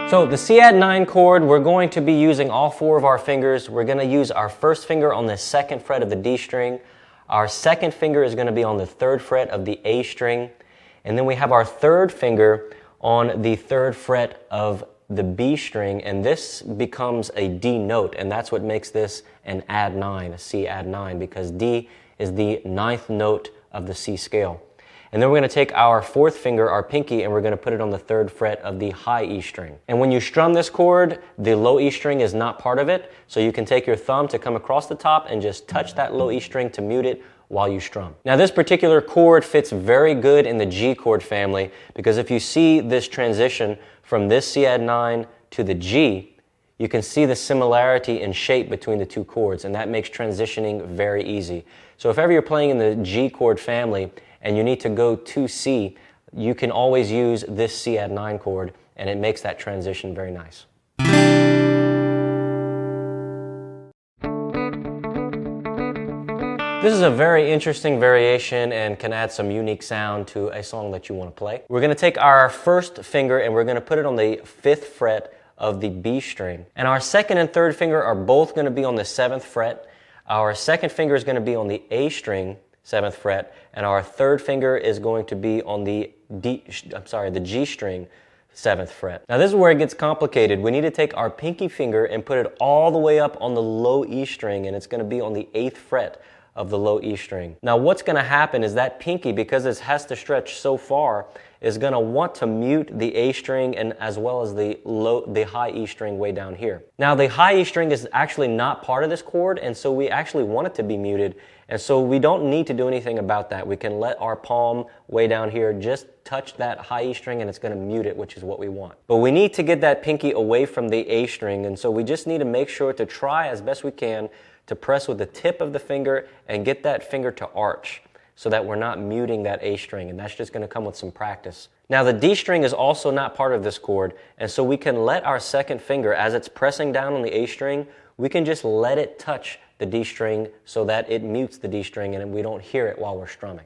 So the Cadd9 chord, we're going to be using all four of our fingers. We're going to use our first finger on the second fret of the D string. Our second finger is going to be on the third fret of the A string. And then we have our third finger on the third fret of the B string, and this becomes a D note, and that's what makes this an add 9, a C add 9, because D is the ninth note of the C scale. And then we're going to take our fourth finger, our pinky, and we're going to put it on the third fret of the high E string. And when you strum this chord, the low E string is not part of it, so you can take your thumb to come across the top and just touch that low E string to mute it while you strum. Now this particular chord fits very good in the G chord family, because if you see this transition from this C add 9 to the G, you can see the similarity in shape between the two chords, and that makes transitioning very easy. So if ever you're playing in the G chord family and you need to go to C, you can always use this C add 9 chord, and it makes that transition very nice. This is a very interesting variation and can add some unique sound to a song that you want to play. We're going to take our first finger and we're going to put it on the 5th fret of the B string. And our second and third finger are both going to be on the 7th fret. Our second finger is going to be on the A string, 7th fret, and our third finger is going to be on the the G string, 7th fret. Now this is where it gets complicated. We need to take our pinky finger and put it all the way up on the low E string, and it's going to be on the 8th fret of the low E string. Now what's going to happen is that pinky, because it has to stretch so far, is going to want to mute the A string and as well as the high E string way down here. Now the high E string is actually not part of this chord, and so we actually want it to be muted, and so we don't need to do anything about that. We can let our palm way down here just touch that high E string and it's going to mute it, which is what we want. But we need to get that pinky away from the A string, and so we just need to make sure to try as best we can to press with the tip of the finger and get that finger to arch so that we're not muting that A string, and that's just going to come with some practice. Now the D string is also not part of this chord, and so we can let our second finger, as it's pressing down on the A string, we can just let it touch the D string so that it mutes the D string and we don't hear it while we're strumming.